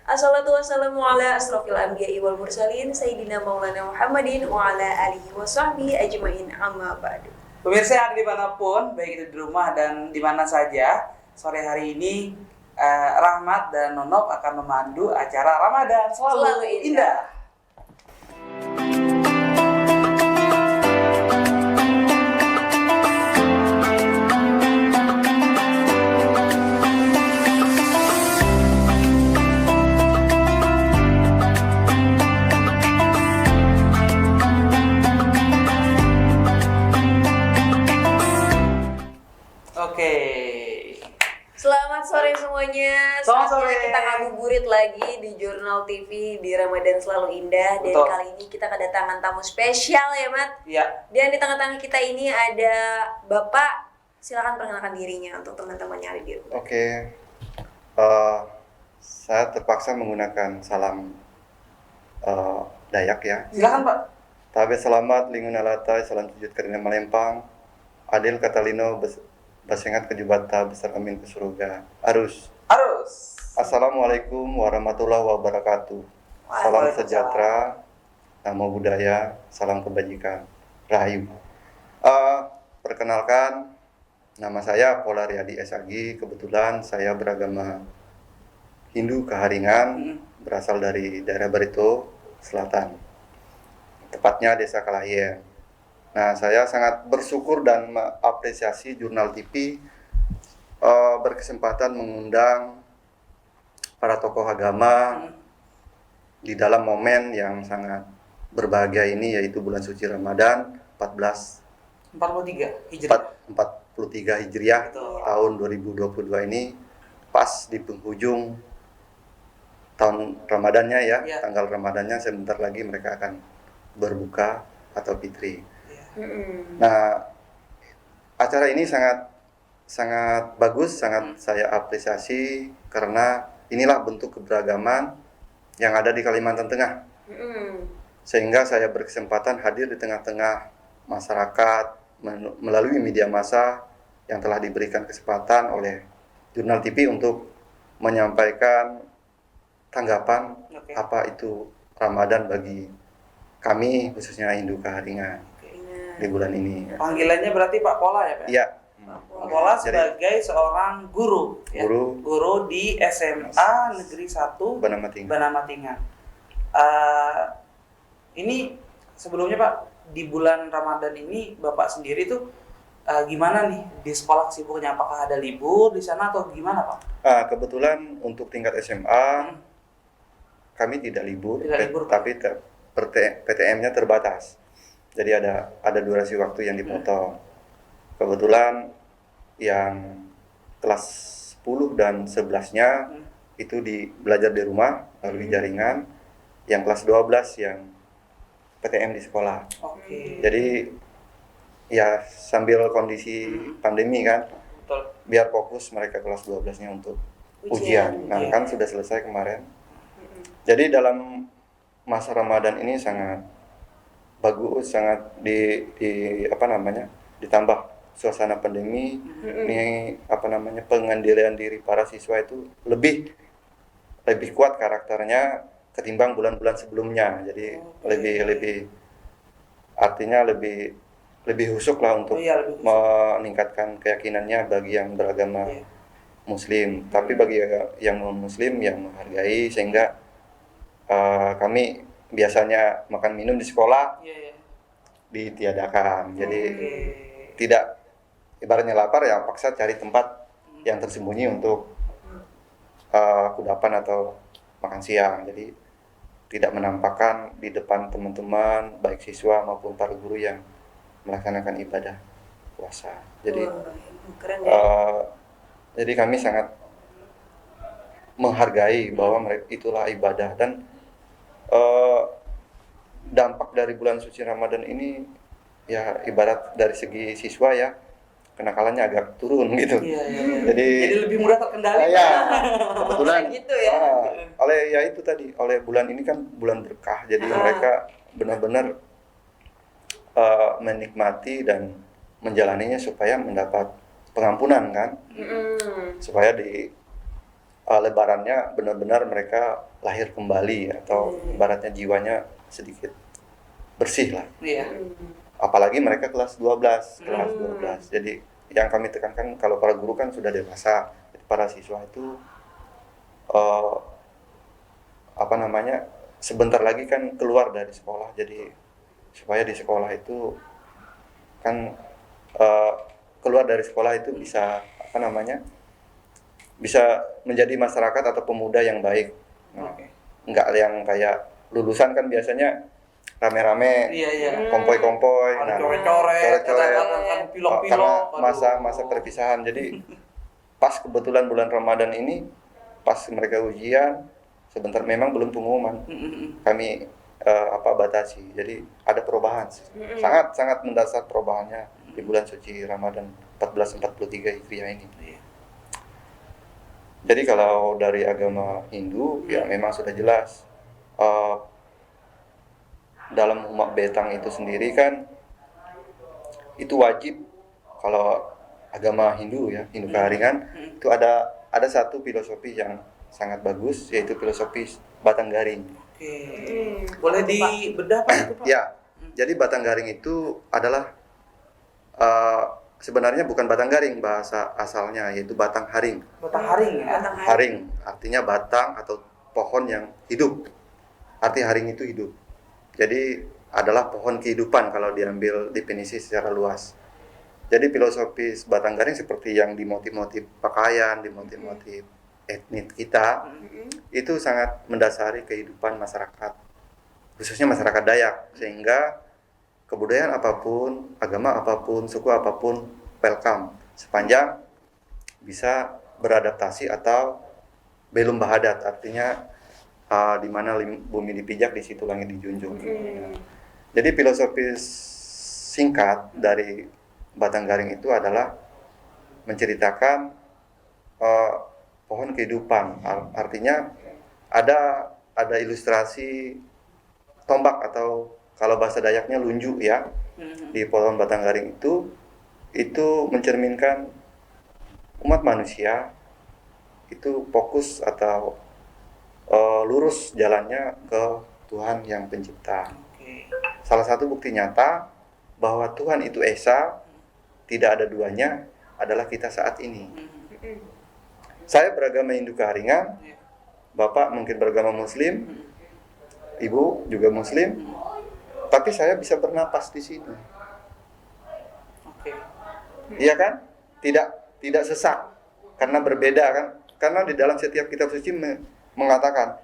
Assalatu wassalamu ala asrofil anbiya'i wal mursalin Sayyidina Maulana Muhammadin wa ala alihi wa sahbihi ajma'in amma ba'du. Pemirsa yang ada dimanapun, baik itu di rumah dan di mana saja, sore hari ini Rahmat dan Nonop akan memandu acara Ramadan Selalu Indah. Selamat sore semuanya. Selamat sore. Kita ngabuburit lagi di Jurnal TV di Ramadan Selalu Indah. Dan Betul. kali ini kita kedatangan tamu spesial ya, Mat. Iya. Dan di tengah-tengah kita ini ada Bapak. Silakan perkenalkan dirinya untuk teman-teman yang ada di rumah. Oke. Saya terpaksa menggunakan salam Dayak ya. Silakan, Pak. Tabe selamat lingun alatai salam sujud karena Malempang. Adil Katalino basengat kejubata besar amin ke surga. Arus. Assalamualaikum warahmatullahi wabarakatuh. Salam sejahtera, namo budaya, salam kebajikan. Rahayu. Perkenalkan, nama saya Pola Riyadi Esagi. Kebetulan saya beragama Hindu Keharingan, berasal dari daerah Barito Selatan, tepatnya Desa Kalahien. Nah, saya sangat bersyukur dan mengapresiasi Jurnal TV berkesempatan mengundang para tokoh agama di dalam momen yang sangat berbahagia ini, yaitu bulan suci Ramadan 43 Hijriah. Betul. Tahun 2022 ini pas di penghujung tahun Ramadannya ya. Tanggal Ramadannya sebentar lagi mereka akan berbuka atau fitri. Nah, acara ini sangat bagus, sangat saya apresiasi karena inilah bentuk keberagaman yang ada di Kalimantan Tengah. Sehingga saya berkesempatan hadir di tengah-tengah masyarakat melalui media massa yang telah diberikan kesempatan oleh Jurnal TV untuk menyampaikan tanggapan apa itu Ramadan bagi kami khususnya Hindu Keharingan di bulan ini. Panggilannya berarti Pak Pola ya, Pak? Iya. Pak Pola sebagai seorang guru, ya? Guru di SMA Negeri 1 Banamatingan. Ini sebelumnya Pak, di bulan Ramadan ini Bapak sendiri tuh gimana nih di sekolah sibuknya? Apakah ada libur di sana atau gimana Pak? Kebetulan untuk tingkat SMA kami tidak libur, tapi PTM-nya terbatas. Jadi ada durasi waktu yang dipotong. Kebetulan yang kelas 10 dan 11-nya itu belajar di rumah melalui jaringan, yang kelas 12 yang PTM di sekolah. Jadi ya sambil kondisi pandemi kan, biar fokus mereka kelas 12-nya untuk ujian. Nah, kan sudah selesai kemarin. Jadi dalam masa Ramadan ini sangat bagus, sangat ditambah suasana pandemi ini pengendalian diri para siswa itu lebih kuat karakternya ketimbang bulan-bulan sebelumnya. Jadi lebih husuk lah untuk meningkatkan keyakinannya bagi yang beragama Muslim. Tapi bagi yang non Muslim yang menghargai, sehingga kami biasanya makan minum di sekolah ditiadakan. Jadi tidak, ibaratnya lapar ya paksa cari tempat yang tersembunyi untuk kudapan atau makan siang. Jadi tidak menampakkan di depan teman-teman baik siswa maupun para guru yang melaksanakan ibadah puasa. Jadi jadi kami sangat menghargai bahwa itulah ibadah. Dan dampak dari bulan suci Ramadan ini ya ibarat dari segi siswa ya, kenakalannya agak turun gitu. Jadi lebih mudah terkendali. Kebetulan gitu ya. Oleh bulan ini kan bulan berkah. Jadi mereka benar-benar menikmati dan menjalaninya supaya mendapat pengampunan kan. Supaya lebarannya benar-benar mereka lahir kembali atau ibaratnya jiwanya sedikit bersih lah. Iya. Apalagi mereka kelas 12. Jadi yang kami tekankan kalau para guru kan sudah dewasa, para siswa itu sebentar lagi kan keluar dari sekolah. Jadi supaya di sekolah itu kan keluar dari sekolah itu bisa bisa menjadi masyarakat atau pemuda yang baik. Enggak yang kayak lulusan kan biasanya rame-rame, kompoi-kompoi, coret-coret, karena masa perpisahan. Jadi pas kebetulan bulan Ramadan ini, pas mereka ujian, sebentar memang belum pengumuman, kami batasi. Jadi ada perubahan, sangat mendasar perubahannya di bulan suci Ramadan 1443 Hijriah ini. Jadi kalau dari agama Hindu ya memang sudah jelas dalam umat Betang itu sendiri kan itu wajib. Kalau agama Hindu ya, Hindu Keharingan itu ada satu filosofi yang sangat bagus, yaitu filosofi batang garing. Boleh dibedah Pak itu, Pak? Ya, jadi batang garing itu adalah sebenarnya bukan batang garing bahasa asalnya, yaitu batang haring. Batang haring ya? Haring artinya batang atau pohon yang hidup. Arti haring itu hidup. Jadi adalah pohon kehidupan kalau diambil definisi secara luas. Jadi filosofis batang garing seperti yang di motif-motif pakaian, di motif-motif etnis kita, itu sangat mendasari kehidupan masyarakat, khususnya masyarakat Dayak, sehingga kebudayaan apapun, agama apapun, suku apapun welcome, sepanjang bisa beradaptasi atau belum bahadat, artinya di mana bumi dipijak di situ langit dijunjung. Jadi filosofis singkat dari batang garing itu adalah menceritakan pohon kehidupan, artinya ada ilustrasi tombak atau kalau bahasa Dayaknya lunju ya, di pohon batang garing itu mencerminkan umat manusia itu fokus atau lurus jalannya ke Tuhan yang pencipta. Salah satu bukti nyata bahwa Tuhan itu esa, tidak ada duanya, adalah kita saat ini. Saya beragama Hindu Keharingan, Bapak mungkin beragama Muslim, Ibu juga Muslim, tapi saya bisa bernapas di sini. Iya kan? Tidak sesak karena berbeda kan? Karena di dalam setiap kitab suci mengatakan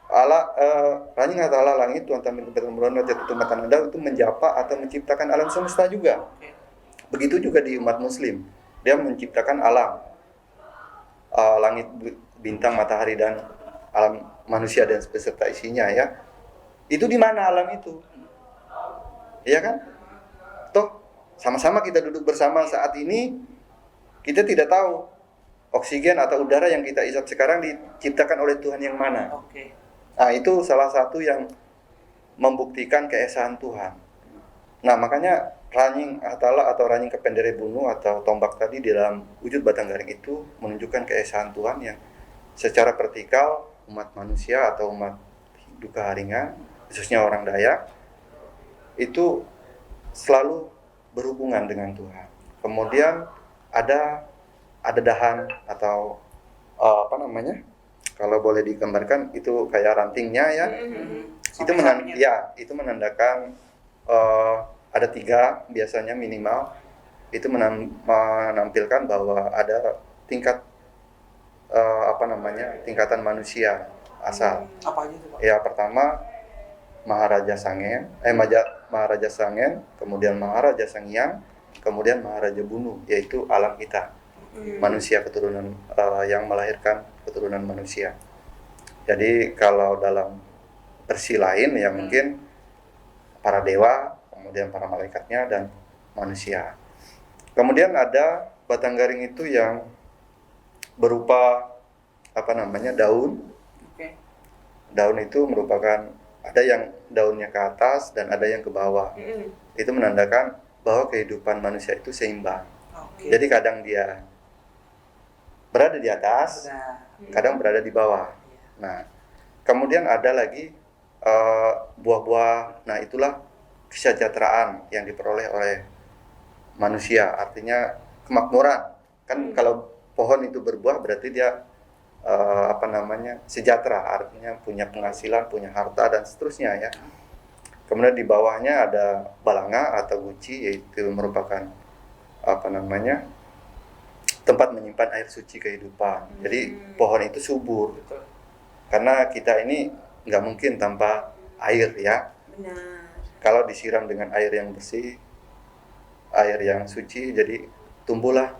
Allah ranjing Allah langit Tuhan tampil kebetulan jatuh matan anda itu menjapa atau menciptakan alam semesta juga. Begitu juga di umat Muslim, dia menciptakan alam langit, bintang, matahari dan alam manusia dan beserta isinya ya. Itu di mana alam itu? Iya kan? Toh sama-sama kita duduk bersama saat ini, kita tidak tahu oksigen atau udara yang kita isap sekarang diciptakan oleh Tuhan yang mana. Nah, itu salah satu yang membuktikan keesaan Tuhan. Nah, makanya ranjing atala atau ranjing kependere bunu atau tombak tadi di dalam wujud batang garing itu menunjukkan keesaan Tuhan yang secara vertikal umat manusia atau umat Hindu Keharingan, khususnya orang Dayak, itu selalu berhubungan dengan Tuhan. Kemudian ada dahan atau kalau boleh digambarkan itu kayak rantingnya ya. Itu menandakan ada 3 biasanya minimal. Itu menampilkan bahwa ada tingkat tingkatan manusia asal. Apa aja itu, Pak? Ya, pertama Maharaja Sangen, kemudian Maharaja Sangyang, kemudian Maharaja Bunu, yaitu alam kita. Manusia keturunan yang melahirkan keturunan manusia. Jadi kalau dalam versi lain ya mungkin para dewa, kemudian para malaikatnya dan manusia. Kemudian ada batang garing itu yang berupa daun. Daun itu merupakan ada yang daunnya ke atas dan ada yang ke bawah. Itu menandakan bahwa kehidupan manusia itu seimbang. Jadi kadang dia berada di atas kadang berada di bawah. Nah, kemudian ada lagi buah-buah. Nah, itulah kesejahteraan yang diperoleh oleh manusia, artinya kemakmuran. Kan kalau pohon itu berbuah berarti dia sejahtera, artinya punya penghasilan, punya harta dan seterusnya ya. Kemudian di bawahnya ada balanga atau guci, yaitu merupakan tempat menyimpan air suci kehidupan. Jadi pohon itu subur. Karena kita ini nggak mungkin tanpa air ya. Benar. Kalau disiram dengan air yang bersih, air yang suci, jadi tumbuhlah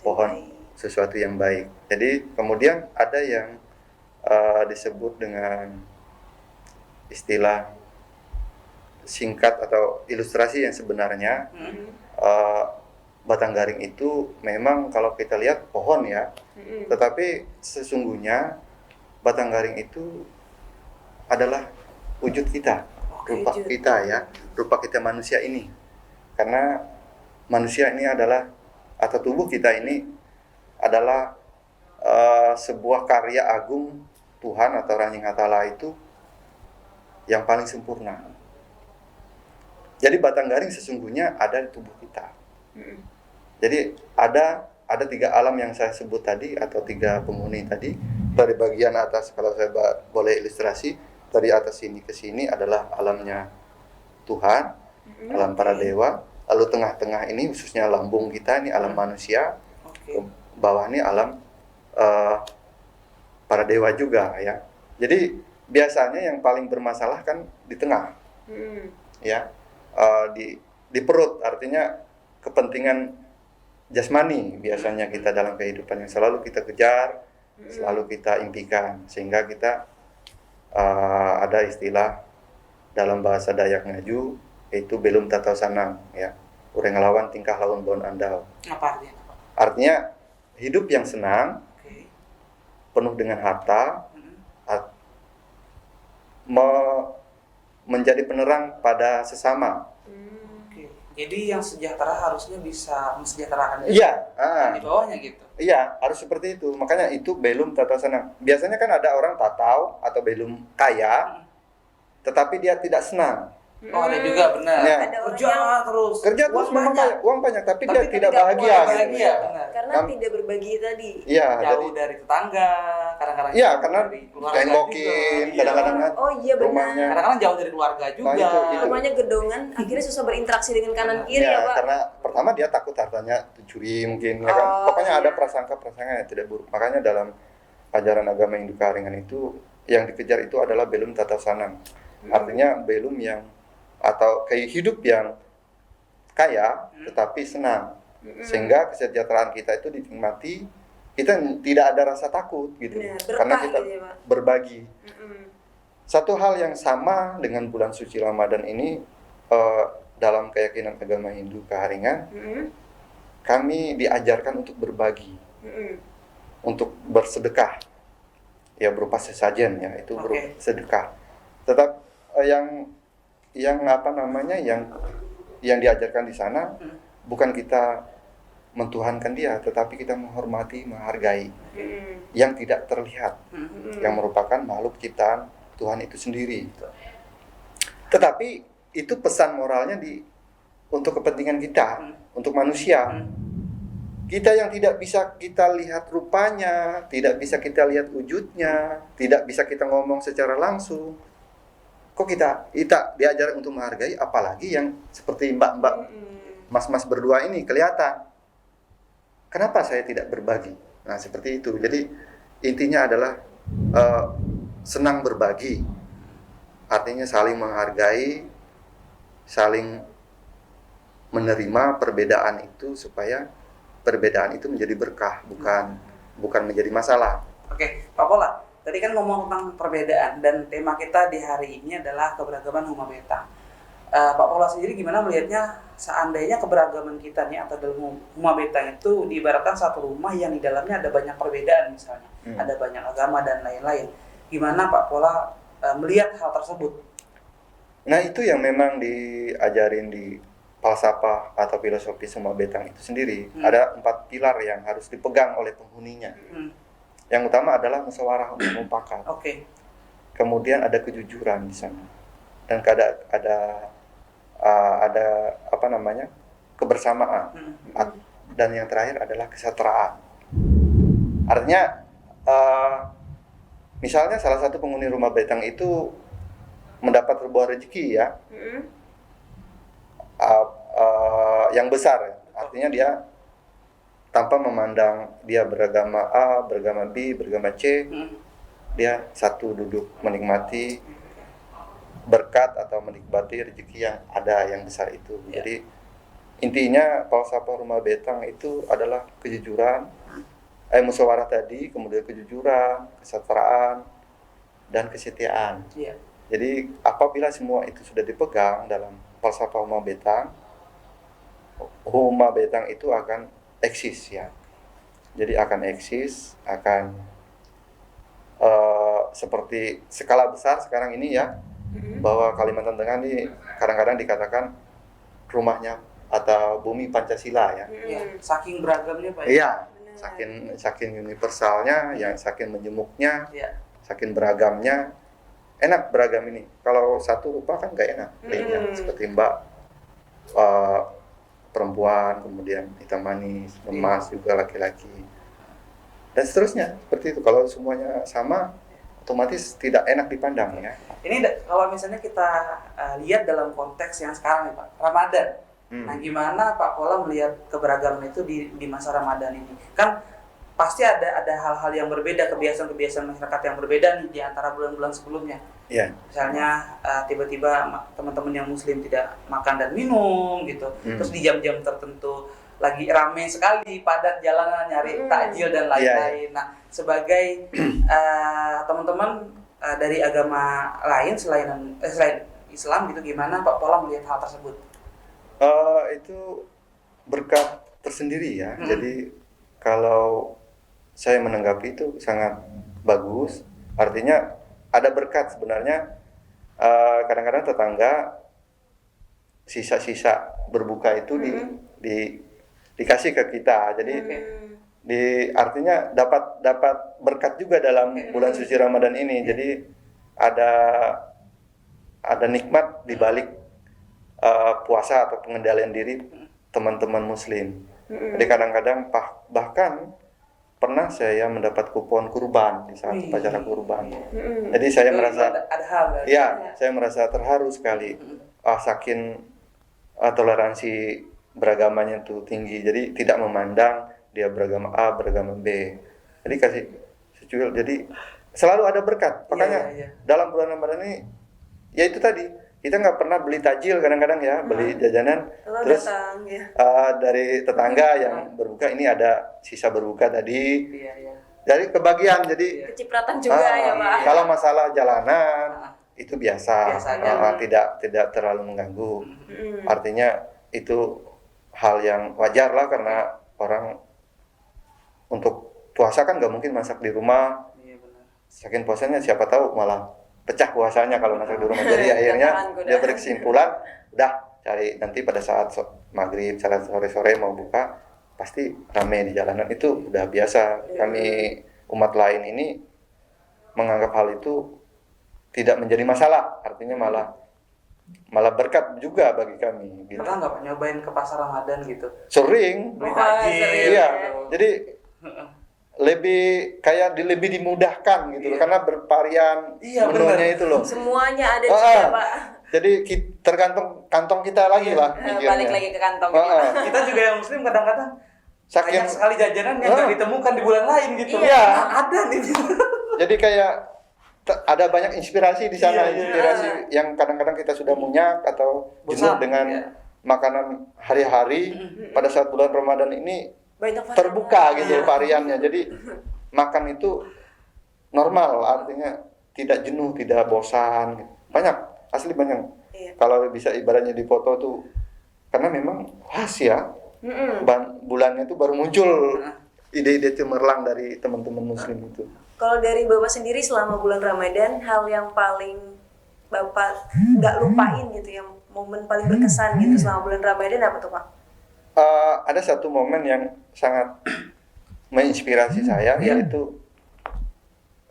pohon sesuatu yang baik. Jadi kemudian ada yang disebut dengan istilah singkat atau ilustrasi yang sebenarnya batang garing itu memang kalau kita lihat pohon ya, tetapi sesungguhnya batang garing itu adalah wujud kita, rupa kita ya, rupa kita manusia ini. Karena manusia ini adalah, atau tubuh kita ini adalah sebuah karya agung Tuhan atau Ranjing Hatala itu yang paling sempurna. Jadi batang garing sesungguhnya ada di tubuh kita. Jadi ada 3 alam yang saya sebut tadi, atau 3 penghuni tadi. Dari bagian atas, kalau saya boleh ilustrasi, dari atas sini ke sini adalah alamnya Tuhan, alam para dewa. Lalu tengah-tengah ini khususnya lambung kita, ini alam manusia. Bawah ini alam para dewa juga ya. Jadi biasanya yang paling bermasalah kan di tengah, ya, di perut, artinya kepentingan jasmani biasanya kita dalam kehidupan yang selalu kita kejar, selalu kita impikan, sehingga kita ada istilah dalam bahasa Dayak Ngaju, yaitu belum tatau sanang ya, urang ngelawan tingkah lawan bon andau. Apa artinya? Artinya hidup yang senang, penuh dengan harta, menjadi penerang pada sesama. Jadi yang sejahtera harusnya bisa mensejahterakan di bawahnya gitu. Iya, harus seperti itu. Makanya itu belum tatau senang. Biasanya kan ada orang tatau atau belum kaya, tetapi dia tidak senang. Oh, ada juga, benar. Ya. Ada orang Kerja yang terus. Kerja terus memang uang banyak, tapi dia tidak bahagia. Bahagia, benar. karena tidak berbagi tadi. Iya, Jauh dari tetangga, kadang-kadang. Iya, jauh karena dari keluarga tenggokin, juga. kadang-kadang kan Oh iya benar. rumahnya. Kadang-kadang jauh dari keluarga juga. Nah, itu. Rumahnya gedongan, akhirnya susah berinteraksi dengan kanan kiri Iya, ya Pak. karena pertama dia takut hartanya dicuri mungkin ya kan. Pokoknya ada prasangka-prasangka yang tidak buruk. Makanya dalam ajaran agama Hindu Kaharingan itu yang dikejar itu adalah belum tatau sanang. Artinya belum yang atau kayak hidup yang kaya tetapi senang. Sehingga kesejahteraan kita itu dinikmati, kita tidak ada rasa takut gitu. Benar, Karena berkah kita gitu ya, Pak. berbagi. Satu hal yang sama dengan bulan suci Ramadan ini, dalam keyakinan agama Hindu Kaharingan, kami diajarkan untuk berbagi, untuk bersedekah, ya berupa sesajen ya, itu berupa sedekah. Tetap yang diajarkan di sana bukan kita mentuhankan dia, tetapi kita menghormati, menghargai yang tidak terlihat, yang merupakan makhluk ciptaan Tuhan itu sendiri. Tetapi itu pesan moralnya untuk kepentingan kita, untuk manusia. Kita yang tidak bisa kita lihat rupanya, tidak bisa kita lihat wujudnya, tidak bisa kita ngomong secara langsung. Kok kita diajar untuk menghargai, apalagi yang seperti mbak-mbak, mas-mas berdua ini kelihatan. Kenapa saya tidak berbagi? Nah, seperti itu. Jadi intinya adalah senang berbagi. Artinya saling menghargai, saling menerima perbedaan itu supaya perbedaan itu menjadi berkah, bukan menjadi masalah. Oke, Pak Pola, tadi kan ngomong tentang perbedaan dan tema kita di hari ini adalah keberagaman Huma Beta. Pak Pola sendiri gimana melihatnya seandainya keberagaman kita nih atau dalam Huma Beta itu diibaratkan satu rumah yang di dalamnya ada banyak perbedaan misalnya, ada banyak agama dan lain-lain. Gimana Pak Pola melihat hal tersebut? Nah, itu yang memang diajarin di falsafah atau filosofi Huma Beta itu sendiri. Ada 4 pilar yang harus dipegang oleh penghuninya. Yang utama adalah musyawarah untuk mufakat. Oke. Kemudian ada kejujuran di sana. Dan ada apa namanya? Kebersamaan. Dan yang terakhir adalah kesetaraan. Artinya misalnya salah satu penghuni rumah betang itu mendapat sebuah rezeki ya, yang besar ya. Artinya dia tanpa memandang dia beragama A, beragama B, beragama C, dia satu duduk menikmati berkat atau menikmati rezeki yang ada yang besar itu. Jadi intinya falsafah rumah betang itu adalah kejujuran, musyawarah tadi, kemudian kejujuran, kesetaraan, dan kesetiaan. Jadi apabila semua itu sudah dipegang dalam falsafah rumah betang itu akan eksis ya. Jadi akan eksis, akan seperti skala besar sekarang ini ya, bahwa Kalimantan Tengah ini kadang-kadang dikatakan rumahnya atau bumi Pancasila ya. Saking beragamnya Pak. Iya, saking universalnya, yang saking menjemuknya, saking beragamnya, enak beragam ini. Kalau satu rupa kan nggak enak, seperti Mbak perempuan, kemudian hitam manis, emas juga laki-laki, dan seterusnya seperti itu. Kalau semuanya sama, otomatis tidak enak dipandang ya. Ini kalau misalnya kita lihat dalam konteks yang sekarang nih Pak, Ramadan. Nah, gimana Pak Pola melihat keberagaman itu di masa Ramadan ini? Kan pasti ada hal-hal yang berbeda, kebiasaan masyarakat yang berbeda nih di antara bulan-bulan sebelumnya. Misalnya tiba-tiba teman-teman yang Muslim tidak makan dan minum gitu. Terus di jam-jam tertentu lagi ramai sekali, padat jalanan nyari takjil dan lain-lain. Nah, sebagai teman-teman dari agama lain selain Islam gitu, gimana Pak Pola melihat hal tersebut? Itu berkat tersendiri ya. Jadi kalau saya menanggapi itu sangat bagus. Artinya ada berkat sebenarnya. Kadang-kadang tetangga sisa-sisa berbuka itu dikasih ke kita. Jadi artinya dapat berkat juga dalam bulan suci Ramadan ini. Jadi ada nikmat di balik puasa atau pengendalian diri teman-teman Muslim. Jadi kadang-kadang bahkan pernah saya mendapat kupon kurban di saat upacara kurban. Jadi saya saya merasa terharu sekali. Saking toleransi beragamanya itu tinggi. Jadi tidak memandang dia beragama A, beragama B. Jadi kasih secuil. Jadi selalu ada berkat. Makanya dalam bulan Ramadan ini, ya itu tadi, kita nggak pernah beli takjil kadang-kadang ya, beli jajanan. Terus dari tetangga yang berbuka, ini ada sisa berbuka tadi. Jadi kebagian, jadi kecipratan juga ya Pak. Kalau masalah jalanan itu biasa tidak terlalu mengganggu. Artinya itu hal yang wajar lah, karena orang untuk puasa kan nggak mungkin masak di rumah. Saking puasanya siapa tahu malah pecah puasanya kalau masak di rumah. Jadi akhirnya dia berkesimpulan, udah cari nanti pada saat maghrib, saat sore-sore mau buka, pasti ramai di jalanan. Itu udah biasa. Kami umat lain ini menganggap hal itu tidak menjadi masalah. Artinya malah berkat juga bagi kami. Gitu. Pernah nggak Pak nyobain ke pasar Ramadan gitu? Sering. Beli takjil. Iya. Jadi lebih dimudahkan gitu loh, karena bervarian menunya itu loh. Semuanya ada juga Pak. Jadi tergantung kantong kita lagi lah. Balik lagi ke kantong. Kita juga yang Muslim kadang-kadang banyak sekali jajanan yang nggak ditemukan di bulan lain gitu. Ada nih. Jadi kayak ada banyak inspirasi di sana, inspirasi yang kadang-kadang kita sudah munyak atau jenuh dengan makanan hari-hari. Pada saat bulan Ramadan ini terbuka gitu variannya. Jadi makan itu normal, artinya tidak jenuh, tidak bosan. Banyak, asli banyak. Kalau bisa ibaratnya di foto tuh, karena memang khas ya. Bulannya itu baru muncul ide-ide cemerlang dari teman-teman Muslim itu. Kalau dari Bapak sendiri selama bulan Ramadan, hal yang paling Bapak nggak lupain gitu, yang momen paling berkesan gitu selama bulan Ramadan apa tuh Pak? Ada satu momen yang sangat menginspirasi saya, yaitu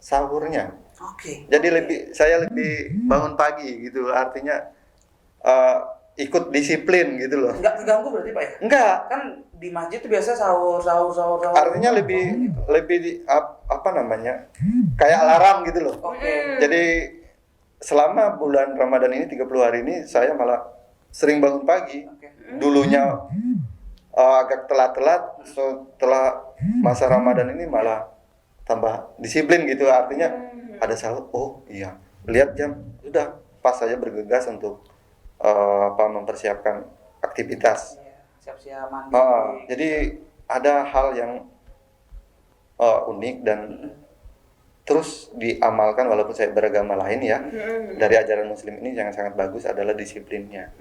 sahurnya. Oke. Jadi saya lebih bangun pagi gitu, artinya ikut disiplin gitu loh. Nggak terganggu berarti Pak ya? Enggak, Kan di masjid tuh biasa sahur. artinya lebih apa namanya, kayak alarm gitu loh. Oke. Jadi selama bulan Ramadan ini 30 hari ini saya malah sering bangun pagi. Oke. Dulunya agak telat-telat, setelah masa Ramadan ini malah tambah disiplin gitu. Artinya ada sahur, oh iya, lihat jam, udah pas saya bergegas untuk mempersiapkan aktivitas. Iya, siap-siap mandi. Jadi ada hal yang unik dan terus diamalkan walaupun saya beragama lain ya. Dari ajaran muslim ini yang sangat bagus adalah disiplinnya.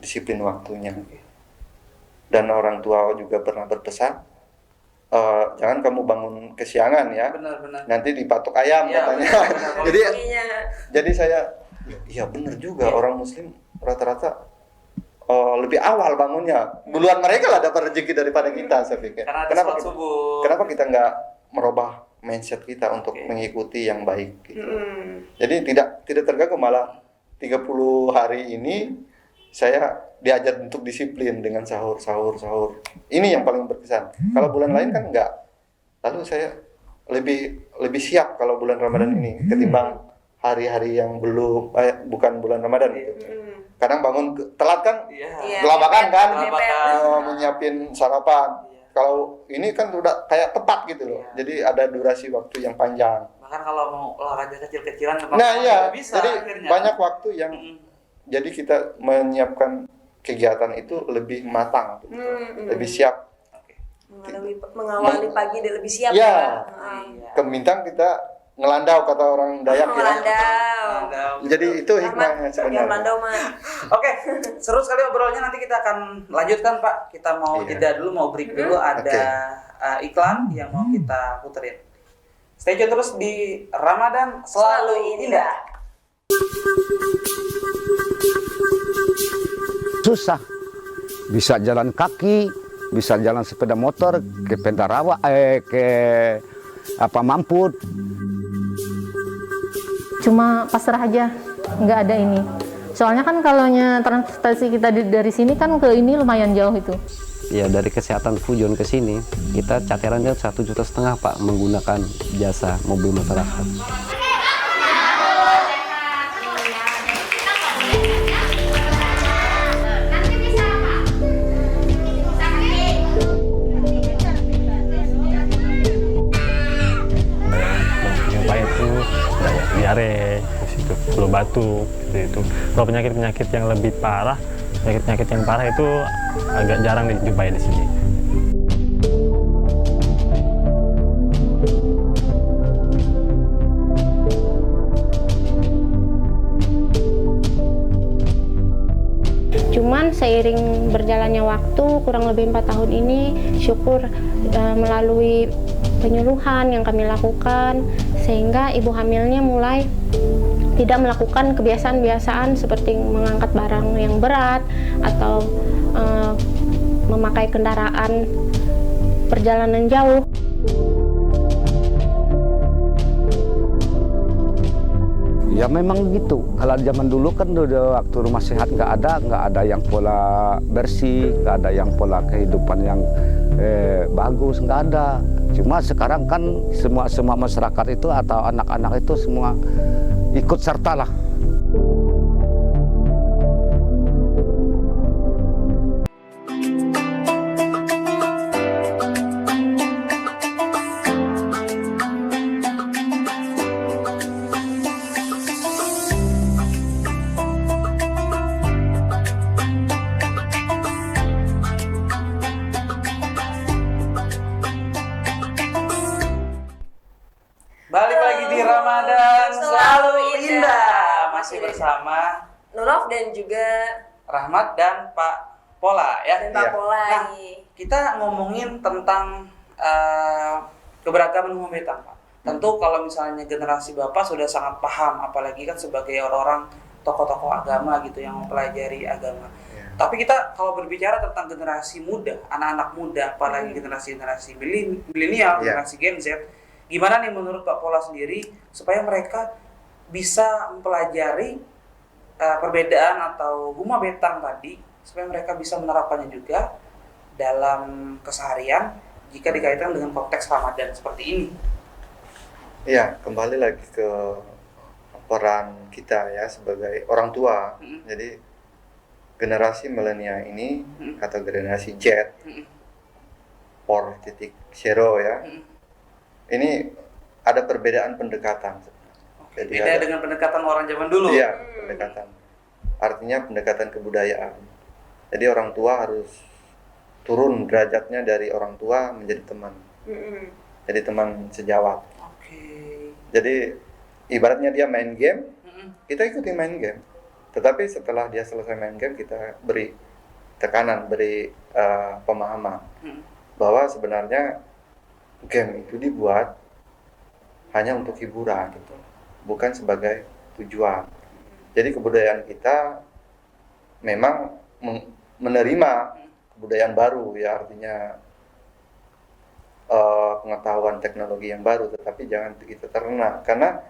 Disiplin waktunya. Dan orang tua juga pernah berpesan, jangan kamu bangun kesiangan ya. Benar. Nanti dipatok ayam Iya, katanya. benar. jadi saya iya benar juga, orang muslim rata-rata lebih awal bangunnya. Duluan mereka lah dapat rezeki daripada kita, saya pikir. Karena ada Kenapa sholat kita, subuh. kenapa kita nggak merubah mindset kita untuk mengikuti yang baik gitu. Jadi tidak terganggu, malah 30 hari ini saya diajar untuk disiplin dengan sahur. Ini yang paling berkesan. Kalau bulan lain kan enggak. Lalu saya lebih siap kalau bulan Ramadan ini ketimbang hari-hari yang bukan bulan Ramadan gitu. Kadang bangun telat kan, Iya. gelabakan kan, Gelabakan. menyiapin sarapan. Iya. Kalau ini kan udah kayak tepat gitu loh. Iya. Jadi ada durasi waktu yang panjang. Bahkan kalau mau olahraga kecil-kecilan Nah iya, bisa jadi akhirnya. banyak waktu yang jadi kita menyiapkan kegiatan itu lebih matang, lebih siap. Oke. Mengawali pagi dan lebih siap Ya. Iya. Ke Mintang kita ngelandau kata orang Dayak ya. Melandau. Jadi itu hikmahnya Yang sebenarnya. melandau mah. Oke, seru sekali obrolannya. Nanti kita akan lanjutkan Pak. Kita mau Iya. jeda dulu, mau break dulu. Ada iklan yang mau kita puterin. Stay tune terus di Ramadan Selalu Indah. Susah, bisa jalan kaki, bisa jalan sepeda motor ke Pentarawa, ke Mamput. Cuma pasrah aja, nggak ada ini. Soalnya kan kalau transportasi kita dari sini kan ke ini lumayan jauh itu. Ya dari kesehatan Fujon ke sini kita caterannya 1,5 juta Pak menggunakan jasa mobil masyarakat. Yang pahit itu diare, itu flu batuk, itu. Kalau penyakit yang lebih parah, penyakit yang parah itu agak jarang dijumpai di sini. Cuman seiring berjalannya waktu, kurang lebih 4 tahun ini, syukur melalui penyuluhan yang kami lakukan, sehingga ibu hamilnya mulai tidak melakukan kebiasaan-kebiasaan seperti mengangkat barang yang berat atau memakai kendaraan perjalanan jauh. Ya memang gitu. Kalau zaman dulu kan udah waktu rumah sehat nggak ada yang pola bersih, nggak ada yang pola kehidupan yang bagus, nggak ada. Cuma sekarang kan semua masyarakat itu atau anak-anak itu semua ikut serta lah. Balik lagi di Ramadan Selalu Indah. Masih bersama Nurov dan juga Rahmat dan Pak Pola ya. dan Pak Iya. Pola Nah, nih. kita ngomongin tentang keberagaman umat Betang, Pak. Tentu kalau misalnya generasi Bapak sudah sangat paham, apalagi kan sebagai orang-orang tokoh-tokoh agama gitu yang mempelajari agama. Tapi kita kalau berbicara tentang generasi muda, anak-anak muda, apalagi generasi milenial, Iya. generasi Gen Z, Gimana nih menurut Pak Pola sendiri supaya mereka bisa mempelajari perbedaan atau guma betang tadi, supaya mereka bisa menerapkannya juga dalam keseharian jika dikaitkan dengan konteks Ramadan seperti ini? Iya, kembali lagi ke peran kita ya sebagai orang tua. Jadi generasi milenial ini atau generasi Z 4.0 ya. Ini ada perbedaan pendekatan. Jadi Beda dengan pendekatan orang zaman dulu. Iya, pendekatan. Artinya pendekatan kebudayaan. Jadi orang tua harus turun derajatnya dari orang tua menjadi teman. Jadi teman sejawat. Jadi ibaratnya dia main game, kita ikuti main game. Tetapi setelah dia selesai main game, kita beri tekanan, beri pemahaman bahwa sebenarnya game itu dibuat hanya untuk hiburan, bukan sebagai tujuan. Jadi kebudayaan kita memang menerima kebudayaan baru, ya artinya pengetahuan teknologi yang baru, tetapi jangan begitu terlena karena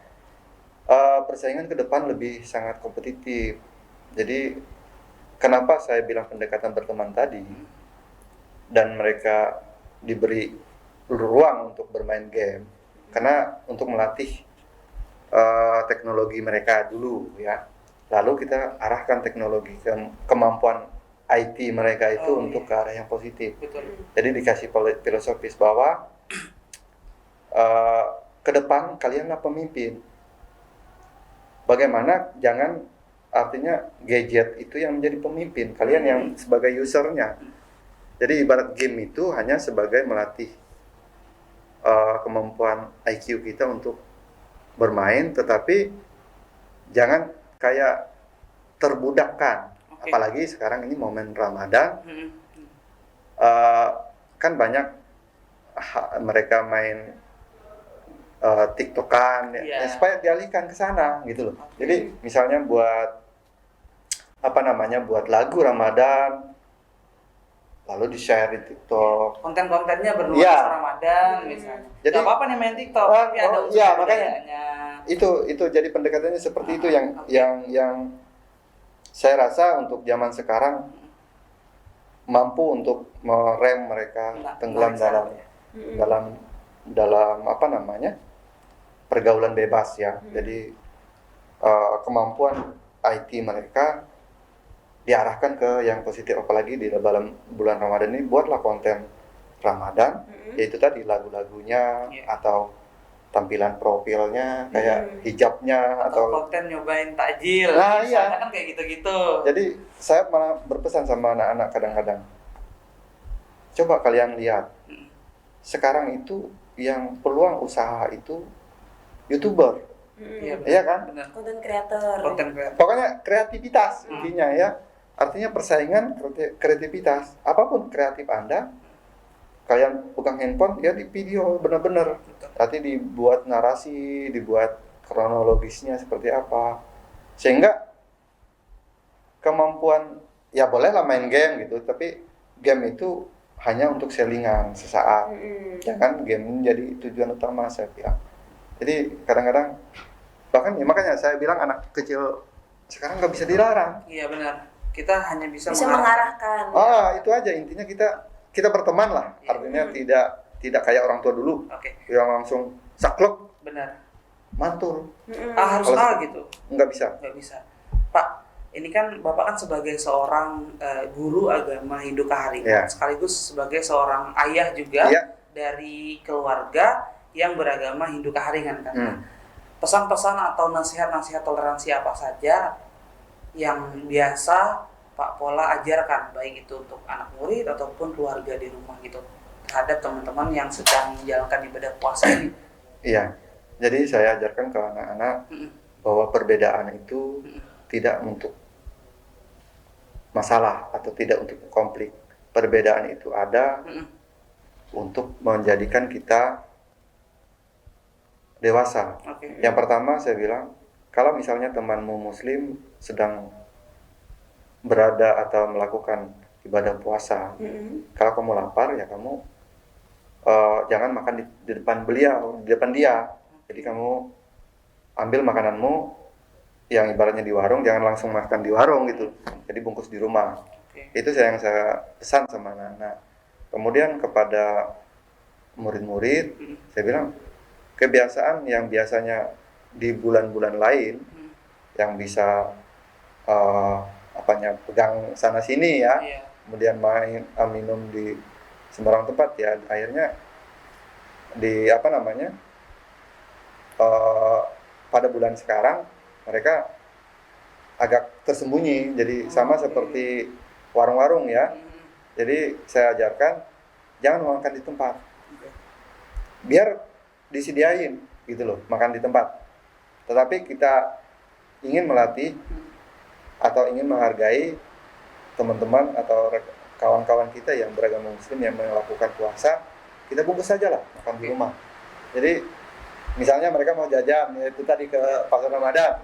persaingan ke depan lebih sangat kompetitif. Jadi kenapa saya bilang pendekatan berteman tadi dan mereka diberi ruang untuk bermain game, karena untuk melatih teknologi mereka dulu ya, lalu kita arahkan teknologi kemampuan IT mereka itu untuk ke arah yang positif. Jadi dikasih filosofis bahwa ke depan kalianlah pemimpin. Bagaimana jangan artinya gadget itu yang menjadi pemimpin, kalian yang sebagai usernya. Jadi ibarat game itu hanya sebagai melatih kemampuan IQ kita untuk bermain, tetapi jangan kayak terbudakkan. Apalagi sekarang ini momen Ramadan, kan banyak mereka main TikTokan, ya, supaya dialihkan ke sana gitu loh. Jadi misalnya buat buat lagu Ramadan, lalu di-share di TikTok. Konten-kontennya bernuansa Ramadan misalnya. Jadi gak apa-apa nih main TikTok, tapi ada unsur budayanya. Itu jadi pendekatannya seperti itu yang saya rasa untuk zaman sekarang mampu untuk merem mereka tenggelam dalam pergaulan bebas ya. Jadi kemampuan IT mereka diarahkan ke yang positif, apalagi di dalam bulan Ramadan ini buatlah konten Ramadan, yaitu tadi lagu-lagunya atau tampilan profilnya kayak hijabnya atau konten nyobain takjil. Nah, iya. Kan kayak gitu-gitu. Jadi saya malah berpesan sama anak-anak kadang-kadang, coba kalian lihat sekarang itu yang peluang usaha itu YouTuber, iya kan? Konten kreator. Pokoknya kreativitas intinya ya. Artinya persaingan kreativitas. Apapun kreatif Anda, kalian pegang handphone ya di video benar-benar. Nanti dibuat narasi, dibuat kronologisnya seperti apa, sehingga kemampuan ya bolehlah main game gitu, tapi game itu hanya untuk selingan sesaat. Jangan game jadi tujuan utama, saya bilang. Jadi kadang-kadang bahkan ya makanya saya bilang anak kecil sekarang nggak bisa dilarang. Iya benar. Kita hanya bisa mengarahkan. Itu aja intinya, kita berteman lah. Artinya tidak kayak orang tua dulu yang langsung saklek. Benar. Mantul. Harus gitu. Nggak bisa. Pak, ini kan Bapak kan sebagai seorang guru agama Hindu Kahariman, sekaligus sebagai seorang ayah juga dari keluarga yang beragama Hindu Kahariman kan. Pesan-pesan atau nasihat-nasihat toleransi apa saja yang biasa Pak Pola ajarkan, baik itu untuk anak murid ataupun keluarga di rumah gitu, terhadap teman-teman yang sedang menjalankan ibadah puasa ini? Iya, jadi saya ajarkan ke anak-anak bahwa perbedaan itu tidak untuk masalah atau tidak untuk konflik. Perbedaan itu ada untuk menjadikan kita dewasa. Yang pertama saya bilang, kalau misalnya temanmu muslim sedang berada atau melakukan ibadah puasa, kalau kamu lapar ya kamu jangan makan di depan beliau, di depan dia. Jadi kamu ambil makananmu yang ibaratnya di warung, jangan langsung makan di warung gitu. Jadi bungkus di rumah. Itu yang saya pesan sama anak-anak. Kemudian kepada murid-murid, saya bilang kebiasaan yang biasanya di bulan-bulan lain yang bisa pegang sana sini ya, kemudian minum di sembarang tempat ya, akhirnya di pada bulan sekarang mereka agak tersembunyi, jadi sama seperti warung-warung ya. Jadi saya ajarkan jangan makan di tempat, biar disediain gitu loh, makan di tempat. Tetapi kita ingin melatih atau ingin menghargai teman-teman atau kawan-kawan kita yang beragama Muslim yang melakukan puasa, kita bungkus saja lah makan di rumah. Jadi misalnya mereka mau jajan, itu tadi ke pasar Ramadan,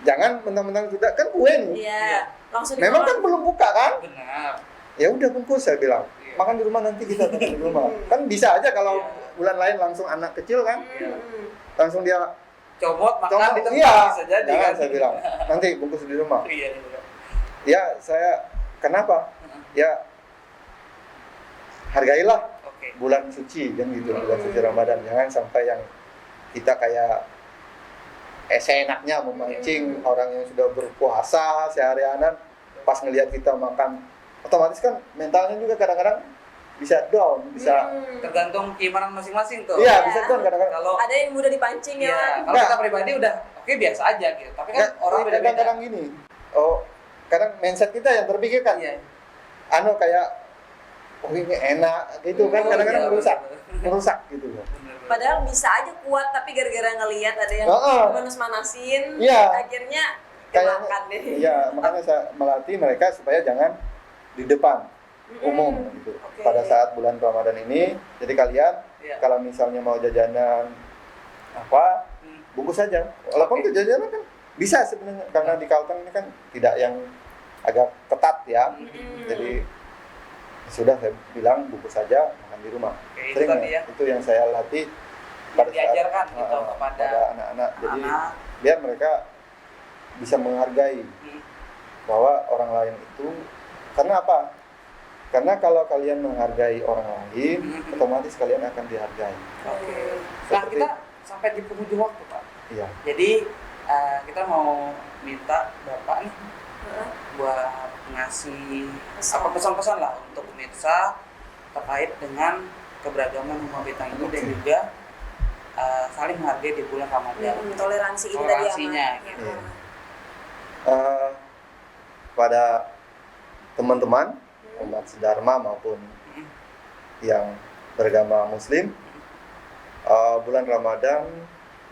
jangan mentang-mentang kita kan kue nih. Iya. Langsung Memang kan belum buka kan? Benar. Ya udah bungkus, saya bilang. Makan di rumah, nanti kita makan di rumah. Kan bisa aja kalau bulan lain langsung anak kecil kan, langsung dia Comot makan di tempat iya, bisa jadi jangan kan. saya bilang. Nanti bungkus di rumah. Iya. Ya saya kenapa? Ya hargailah bulan suci kan gitu, bulan suci Ramadan. Jangan sampai yang kita kayak seenaknya memancing orang yang sudah berpuasa seharianan, pas ngelihat kita makan, otomatis kan mentalnya juga kadang-kadang bisa down, bisa tergantung keimanan masing-masing tuh. Iya, bisa down kadang-kadang. Kalau ada yang mudah dipancing ya. kalau kita pribadi udah oke biasa aja gitu. Tapi kan orang beda-beda. Kadang-kadang gini. Kadang mindset kita yang terpikirkan. Iya. Kayak ini enak gitu kan, kadang-kadang merusak gitu kan. Padahal bisa aja kuat, tapi gara-gara ngelihat ada yang manas-manasin, akhirnya makan deh. Iya, makanya saya melatih mereka supaya jangan di depan umum gitu. Pada saat bulan Ramadan ini, jadi kalian kalau misalnya mau jajanan bungkus saja. Walaupun itu jajanan kan bisa sebenarnya, karena di Kalteng ini kan tidak yang agak ketat ya. Jadi sudah saya bilang bungkus saja, makan di rumah. Sering itu yang saya latih pada diajarkan saat, gitu kepada anak-anak. Jadi biar mereka bisa menghargai bahwa orang lain itu, karena apa? Karena kalau kalian menghargai orang lain, otomatis kalian akan dihargai. Nah, kita sampai di penghujung waktu, Pak. Iya. Jadi kita mau minta Bapak nih buat ngasih pesan-pesan lah untuk pemirsa terkait dengan keberagaman umat Betang ini dan juga saling menghargai di bulan Ramadan. Toleransi itu tadi toleransinya. Gitu. Pada teman-teman umat sedharma maupun yang beragama Muslim, bulan Ramadan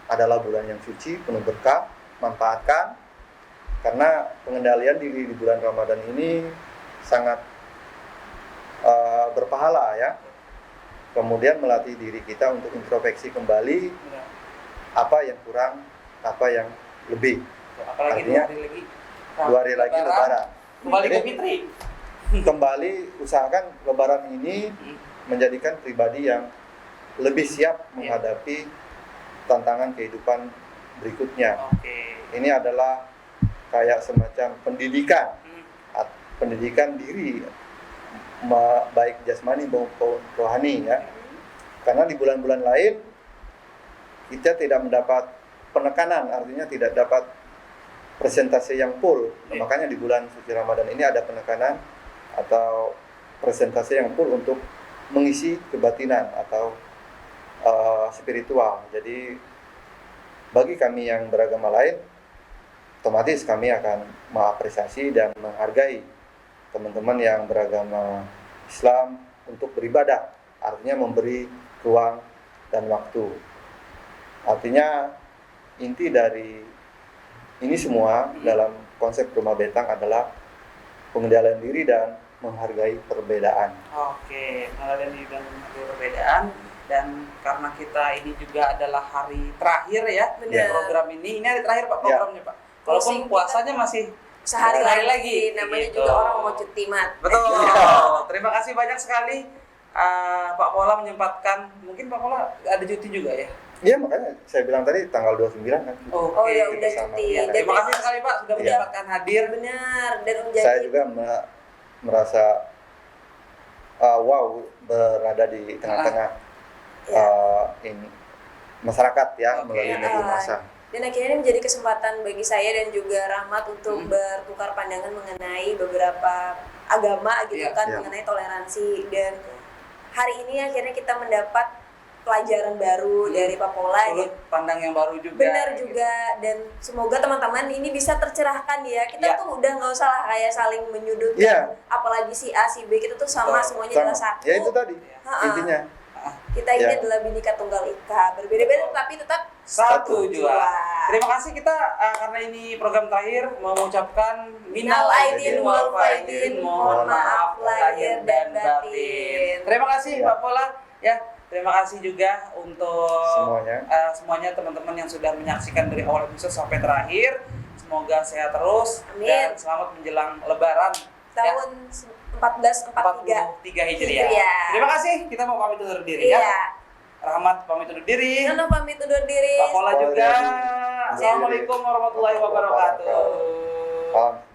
adalah bulan yang suci, penuh berkah. Manfaatkan, karena pengendalian diri di bulan Ramadan ini sangat berpahala ya. Kemudian melatih diri kita untuk introspeksi kembali apa yang kurang, apa yang lebih. Apalagi artinya 2 hari lagi Lebaran. Kembali ke Fitri. Kembali usahakan Lebaran ini menjadikan pribadi yang lebih siap menghadapi tantangan kehidupan berikutnya. Ini adalah kayak semacam pendidikan diri, baik jasmani maupun rohani ya. Karena di bulan-bulan lain kita tidak mendapat penekanan, artinya tidak dapat presentasi yang full. Makanya di bulan suci Ramadan ini ada penekanan atau presentasi yang full untuk mengisi kebatinan atau spiritual. Jadi bagi kami yang beragama lain, otomatis kami akan mengapresiasi dan menghargai teman-teman yang beragama Islam untuk beribadah, artinya memberi ruang dan waktu. Artinya inti dari ini semua dalam konsep Rumah Betang adalah pengendalian diri dan menghargai perbedaan. Pengendalian diri dan menghargai perbedaan. Dan karena kita ini juga adalah hari terakhir ya program ini hari terakhir Pak programnya Pak. Walaupun puasanya masih sehari lagi. Namanya gitu. juga orang mau cuti mat. Betul. Terima kasih banyak sekali Pak Pola menyempatkan, mungkin Pak Pola ada cuti juga ya? Iya, makanya saya bilang tadi tanggal 29 kan. Oke, Oh ya kita udah sama. cuti. Ya, Dan terima kasih sekali Pak sudah menyempatkan hadir. benar dan Saya menjadi juga merasa wow berada di tengah-tengah masyarakat ya, Oke. melalui media massa. dan akhirnya ini menjadi kesempatan bagi saya dan juga Rahmat untuk bertukar pandangan mengenai beberapa agama gitu Iya. kan, Iya. mengenai toleransi. Dan hari ini akhirnya kita mendapat pelajaran baru dari Pak Pola. Sudut pandang yang baru juga. Benar gitu. juga, dan semoga teman-teman ini bisa tercerahkan ya. Kita Ya. tuh udah nggak usah lah kayak saling menyudutkan, Ya. apalagi si A, si B, kita tuh sama, Betul. semuanya Sama. adalah satu. Ya itu tadi Ha-ha. intinya. Kita ini Ya. adalah Bhinneka Tunggal Ika, berbeda-beda tapi tetap Satu jua. jua. Terima kasih kita karena ini program terakhir mau mengucapkan Minal aidin wal faidin, mohon maaf lahir dan batin. Terima kasih Ya. Pak Pola ya. Terima kasih juga untuk semuanya teman-teman yang sudah menyaksikan dari awal episode sampai terakhir. Semoga sehat terus Amin. dan selamat menjelang Lebaran Tahun 1443. 43 Hijriah. Hijriah. Terima kasih. Kita mau pamit undur diri ya. Iya. Rahmat pamit undur diri. Nono pamit undur diri. Pak Pola juga. Iya. Assalamualaikum warahmatullahi wabarakatuh. Salam.